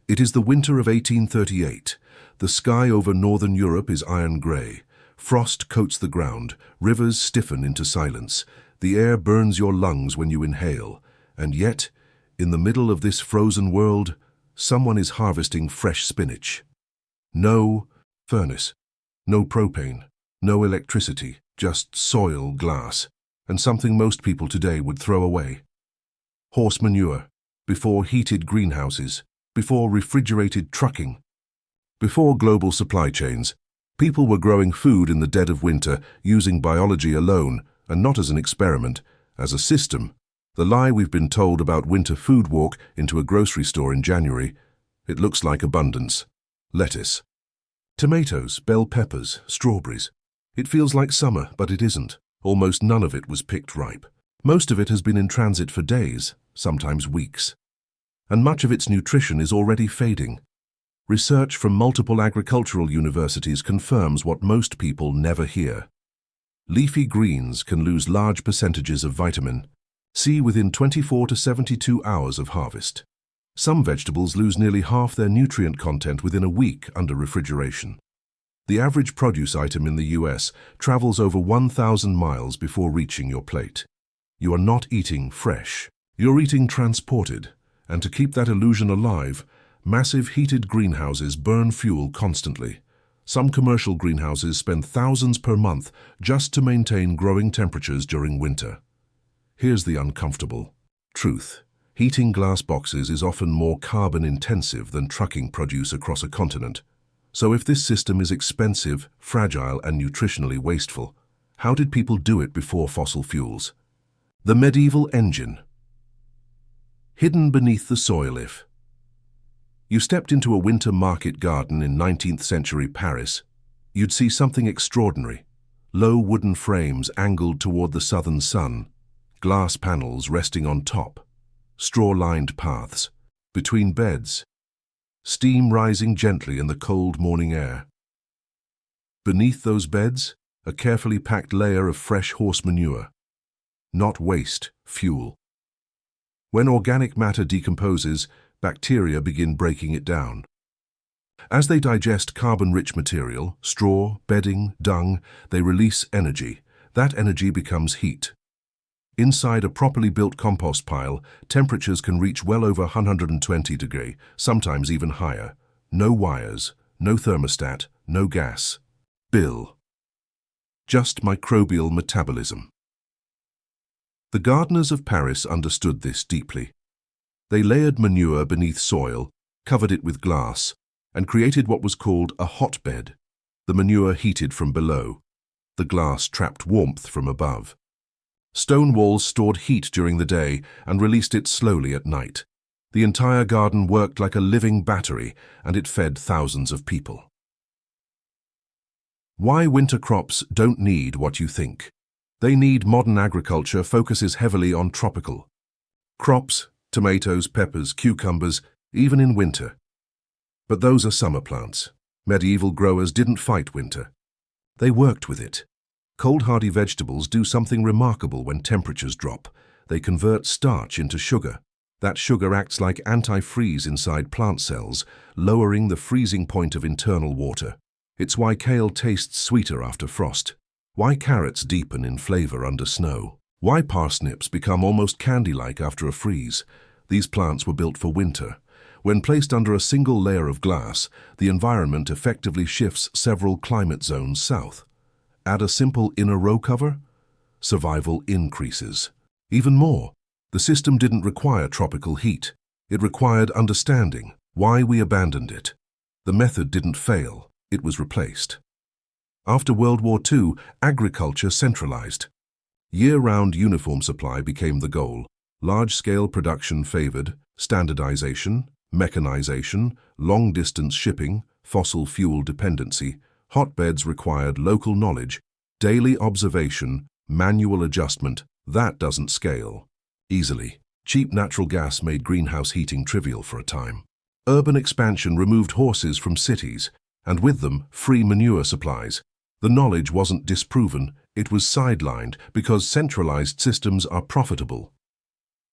It is the winter of 1838. The sky over northern Europe is iron grey. Frost coats the ground, rivers stiffen into silence. The air burns your lungs when you inhale. And yet, in the middle of this frozen world, someone is harvesting fresh spinach. No furnace, no propane, no electricity, just soil, glass, and something most people today would throw away. Horse manure, before heated greenhouses, before refrigerated trucking, before global supply chains, people were growing food in the dead of winter using biology alone, and not as an experiment, as a system. The lie we've been told about winter food walk into a grocery store in January. It looks like abundance. Lettuce. Tomatoes, bell peppers, strawberries. It feels like summer, but it isn't. Almost none of it was picked ripe. Most of it has been in transit for days, sometimes weeks. And much of its nutrition is already fading. Research from multiple agricultural universities confirms what most people never hear. Leafy greens can lose large percentages of vitamin C within 24 to 72 hours of harvest. Some vegetables lose nearly half their nutrient content within a week under refrigeration. The average produce item in the US travels over 1,000 miles before reaching your plate. You are not eating fresh. You're eating transported. And to keep that illusion alive, massive heated greenhouses burn fuel constantly. Some commercial greenhouses spend thousands per month just to maintain growing temperatures during winter. Here's the uncomfortable truth. Heating glass boxes is often more carbon-intensive than trucking produce across a continent. So if this system is expensive, fragile, and nutritionally wasteful, how did people do it before fossil fuels? The medieval engine. Hidden beneath the soil. If you stepped into a winter market garden in 19th century Paris, you'd see something extraordinary. Low wooden frames angled toward the southern sun, glass panels resting on top, straw-lined paths, between beds, steam rising gently in the cold morning air. Beneath those beds, a carefully packed layer of fresh horse manure. Not waste, fuel. When organic matter decomposes, bacteria begin breaking it down. As they digest carbon-rich material, straw, bedding, dung, they release energy. That energy becomes heat. Inside a properly built compost pile, temperatures can reach well over 120 degrees, sometimes even higher. No wires, no thermostat, no gas. Bill. Just microbial metabolism. The gardeners of Paris understood this deeply. They layered manure beneath soil, covered it with glass, and created what was called a hotbed. The manure heated from below. The glass trapped warmth from above. Stone walls stored heat during the day and released it slowly at night. The entire garden worked like a living battery, and it fed thousands of people. Why winter crops don't need what you think. They need. Modern agriculture focuses heavily on tropical crops, tomatoes, peppers, cucumbers, even in winter. But those are summer plants. Medieval growers didn't fight winter. They worked with it. Cold-hardy vegetables do something remarkable when temperatures drop. They convert starch into sugar. That sugar acts like antifreeze inside plant cells, lowering the freezing point of internal water. It's why kale tastes sweeter after frost. Why carrots deepen in flavor under snow. Why parsnips become almost candy-like after a freeze. These plants were built for winter. When placed under a single layer of glass, the environment effectively shifts several climate zones south. Add a simple inner row cover, survival increases. Even more, the system didn't require tropical heat. It required understanding why we abandoned it. The method didn't fail, it was replaced. After World War II, agriculture centralized. Year-round uniform supply became the goal. Large-scale production favored standardization, mechanization, long-distance shipping, fossil fuel dependency. Hotbeds required local knowledge, daily observation, manual adjustment. That doesn't scale easily. Cheap natural gas made greenhouse heating trivial for a time. Urban expansion removed horses from cities, and with them, free manure supplies. The knowledge wasn't disproven, it was sidelined because centralized systems are profitable.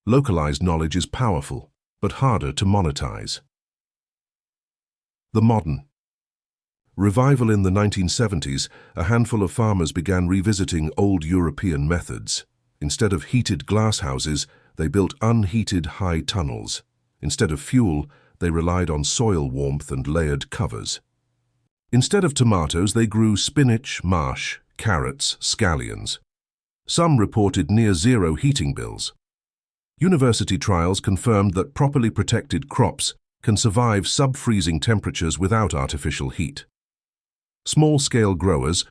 Localized knowledge is powerful, but harder to monetize. The modern revival in the 1970s, a handful of farmers began revisiting old European methods. Instead of heated glass houses, they built unheated high tunnels. Instead of fuel, they relied on soil warmth and layered covers. Instead of tomatoes, they grew spinach, marsh, carrots, scallions. Some reported near-zero heating bills. University trials confirmed that properly protected crops can survive sub-freezing temperatures without artificial heat. Small-scale growers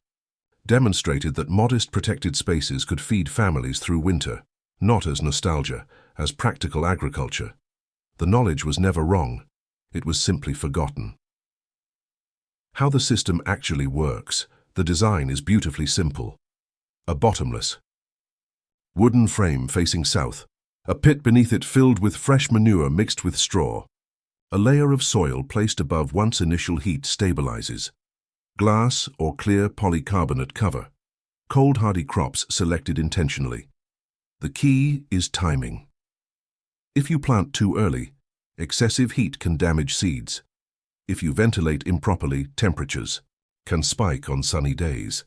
demonstrated that modest protected spaces could feed families through winter, not as nostalgia, as practical agriculture. The knowledge was never wrong, it was simply forgotten. How the system actually works, the design is beautifully simple. A bottomless wooden frame facing south, a pit beneath it filled with fresh manure mixed with straw. A layer of soil placed above once initial heat stabilizes. Glass or clear polycarbonate cover. Cold-hardy crops selected intentionally. The key is timing. If you plant too early, excessive heat can damage seeds. If you ventilate improperly, temperatures can spike on sunny days.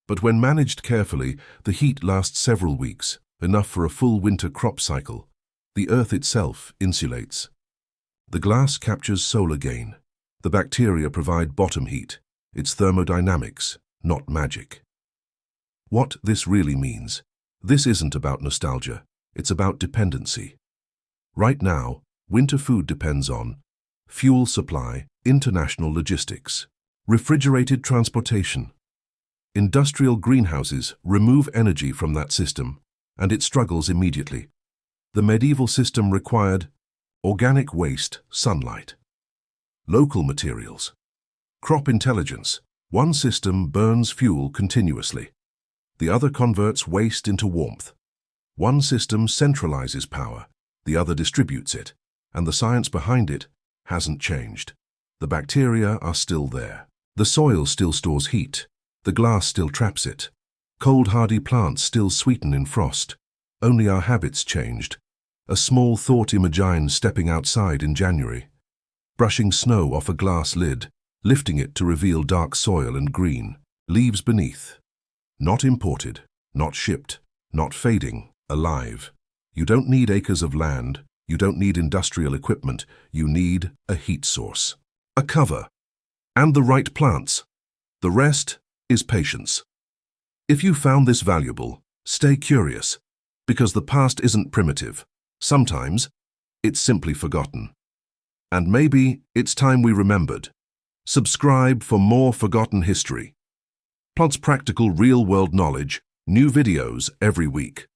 But when managed carefully, the heat lasts several weeks, enough for a full winter crop cycle. The earth itself insulates. The glass captures solar gain. The bacteria provide bottom heat. It's thermodynamics, not magic. What this really means, this isn't about nostalgia, it's about dependency. Right now, winter food depends on fuel supply, international logistics, refrigerated transportation. Industrial greenhouses remove energy from that system, and it struggles immediately. The medieval system required organic waste, sunlight. Local materials. Crop intelligence. One system burns fuel continuously. The other converts waste into warmth. One system centralizes power. The other distributes it. And the science behind it hasn't changed. The bacteria are still there. The soil still stores heat. The glass still traps it. Cold-hardy plants still sweeten in frost. Only our habits changed. A small thought imagine stepping outside in January. Brushing snow off a glass lid, lifting it to reveal dark soil and green, leaves beneath. Not imported, not shipped, not fading, alive. You don't need acres of land, you don't need industrial equipment, you need a heat source. A cover. And the right plants. The rest is patience. If you found this valuable, stay curious, because the past isn't primitive. Sometimes, it's simply forgotten. And maybe it's time we remembered. Subscribe for more forgotten history. Plus practical real-world knowledge, new videos every week.